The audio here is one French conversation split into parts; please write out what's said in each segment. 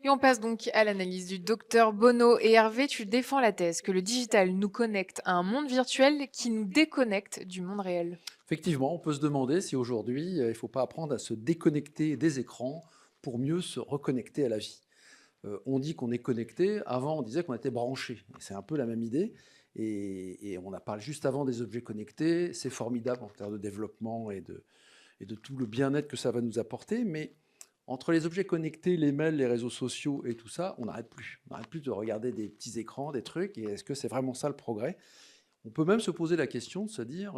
Et on passe donc à l'analyse du docteur Bono et Hervé. Tu défends la thèse que le digital nous connecte à un monde virtuel qui nous déconnecte du monde réel. Effectivement, on peut se demander si aujourd'hui, il ne faut pas apprendre à se déconnecter des écrans pour mieux se reconnecter à la vie. On dit qu'on est connecté, avant on disait qu'on était branché. C'est un peu la même idée. Et on a parlé juste avant des objets connectés. C'est formidable en termes de développement et de tout le bien-être que ça va nous apporter. Mais entre les objets connectés, les mails, les réseaux sociaux et tout ça, on n'arrête plus. On n'arrête plus de regarder des petits écrans, des trucs. Et est-ce que c'est vraiment ça le progrès? On peut même se poser la question de se dire,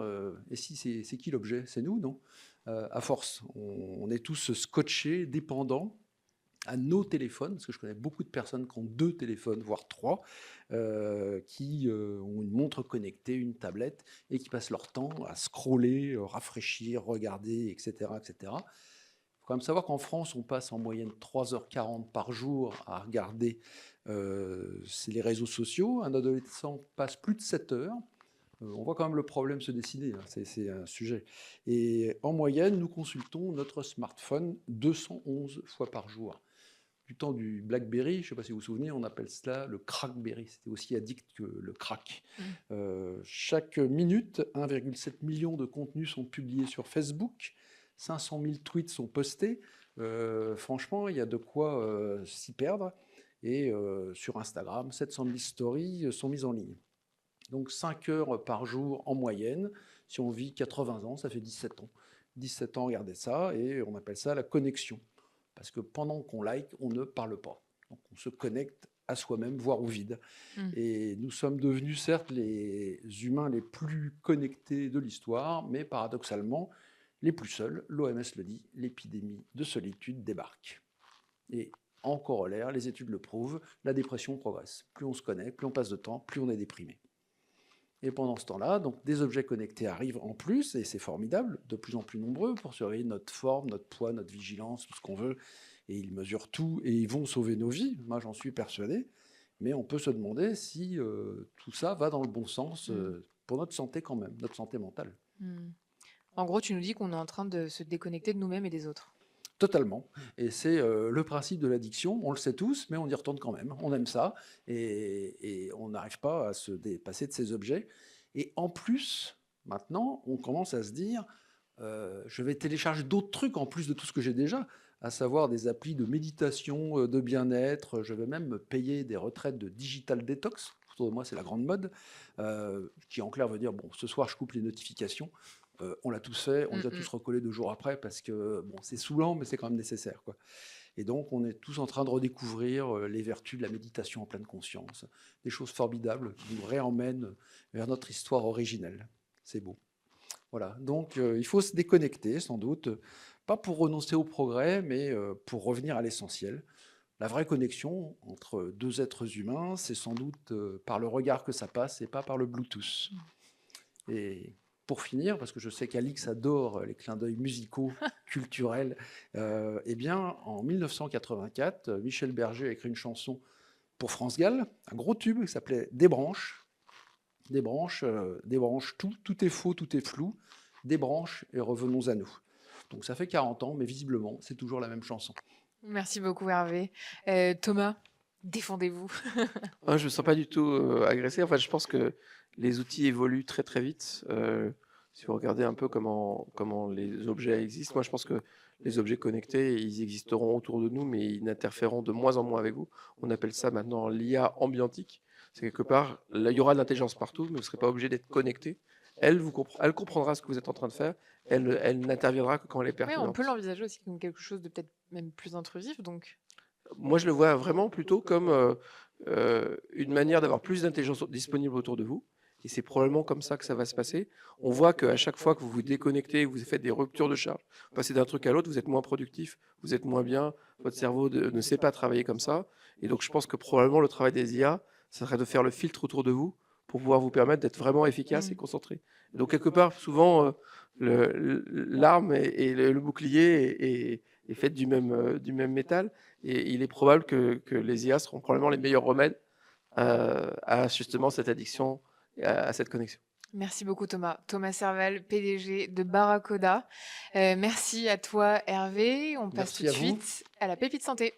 et si c'est qui l'objet? C'est nous, non? À force, on est tous scotchés, dépendants à nos téléphones, parce que je connais beaucoup de personnes qui ont 2 téléphones, voire 3, qui, ont une montre connectée, une tablette et qui passent leur temps à scroller, rafraîchir, regarder et cetera et cetera. Il faut quand même savoir qu'en France, on passe en moyenne 3h40 par jour à regarder, c'est les réseaux sociaux. Un adolescent passe plus de 7 heures. On voit quand même le problème se dessiner, hein, c'est un sujet. Et en moyenne, nous consultons notre smartphone 211 fois par jour. Du temps du BlackBerry, je ne sais pas si vous vous souvenez, on appelle cela le crackberry. C'était aussi addict que le crack. Mm. Chaque minute, 1,7 million de contenus sont publiés sur Facebook, 500 000 tweets sont postés. Franchement, il y a de quoi s'y perdre. Et sur Instagram, 700 000 stories sont mises en ligne. Donc 5 heures par jour en moyenne. Si on vit 80 ans, ça fait 17 ans. 17 ans, regardez ça, et on appelle ça la connexion. Parce que pendant qu'on like, on ne parle pas. Donc on se connecte à soi-même, voire au vide. Mm. Et nous sommes devenus certes les humains les plus connectés de l'histoire, mais paradoxalement, les plus seuls. L'OMS le dit, l'épidémie de solitude débarque. Et en corollaire, les études le prouvent, la dépression progresse. Plus on se connecte, plus on passe de temps, plus on est déprimé. Et pendant ce temps-là, donc, des objets connectés arrivent en plus, et c'est formidable, de plus en plus nombreux pour surveiller notre forme, notre poids, notre vigilance, tout ce qu'on veut. Et ils mesurent tout, et ils vont sauver nos vies, moi j'en suis persuadé. Mais on peut se demander si tout ça va dans le bon sens Mm. pour notre santé quand même, notre santé mentale. Mm. En gros, tu nous dis qu'on est en train de se déconnecter de nous-mêmes et des autres. Totalement. Et c'est le principe de l'addiction, on le sait tous, mais on y retourne quand même. On aime ça, et on n'arrive pas à se dépasser de ces objets. Et en plus, maintenant, on commence à se dire, je vais télécharger d'autres trucs en plus de tout ce que j'ai déjà, à savoir des applis de méditation, de bien-être. Je vais même me payer des retraites de digital detox. Autour de moi, c'est la grande mode, qui en clair veut dire, bon, ce soir, je coupe les notifications. On l'a tous fait, on Mm, les a tous mm. recollés 2 jours après parce que bon, c'est saoulant, mais c'est quand même nécessaire, quoi. Et donc, on est tous en train de redécouvrir les vertus de la méditation en pleine conscience, des choses formidables qui nous réemmènent vers notre histoire originelle. C'est beau. Voilà, donc il faut se déconnecter, sans doute, pas pour renoncer au progrès, mais pour revenir à l'essentiel. La vraie connexion entre 2 êtres humains, c'est sans doute par le regard que ça passe et pas par le Bluetooth. Et pour finir, parce que je sais qu'Alix adore les clins d'œil musicaux, culturels, eh bien, en 1984, Michel Berger a écrit une chanson pour France Gall, un gros tube qui s'appelait Des branches. Des branches, tout est faux, tout est flou. Des branches et revenons à nous. Donc ça fait 40 ans, mais visiblement, c'est toujours la même chanson. Merci beaucoup, Hervé. Thomas, défendez-vous. Ah, je ne me sens pas du tout agressé. En fait, je pense que les outils évoluent très très vite. Si vous regardez un peu comment les objets existent, moi je pense que les objets connectés, ils existeront autour de nous, mais ils n'interféreront de moins en moins avec vous. On appelle ça maintenant l'IA ambiantique. C'est quelque part, là, il y aura de l'intelligence partout, mais vous ne serez pas obligé d'être connecté. Elle comprendra ce que vous êtes en train de faire. Elle n'interviendra que quand elle est Oui, on peut pertinente. l'envisager aussi comme quelque chose de peut-être même plus intrusif, donc. Moi, je le vois vraiment plutôt comme une manière d'avoir plus d'intelligence disponible autour de vous. Et c'est probablement comme ça que ça va se passer. On voit qu'à chaque fois que vous vous déconnectez, que vous faites des ruptures de charge, vous passez d'un truc à l'autre, vous êtes moins productif, vous êtes moins bien, votre cerveau ne sait pas travailler comme ça. Et donc, je pense que probablement le travail des IA, ça serait de faire le filtre autour de vous pour pouvoir vous permettre d'être vraiment efficace et Mm. concentré. Et donc, quelque part, souvent, l'arme et le bouclier est faite du même métal. Et il est probable que les IA seront probablement les meilleurs remèdes à justement cette addiction, et à cette connexion. Merci beaucoup Thomas. Thomas Serval, PDG de Barracoda. Merci à toi Hervé. On passe tout Merci de à vous. suite à la pépite santé.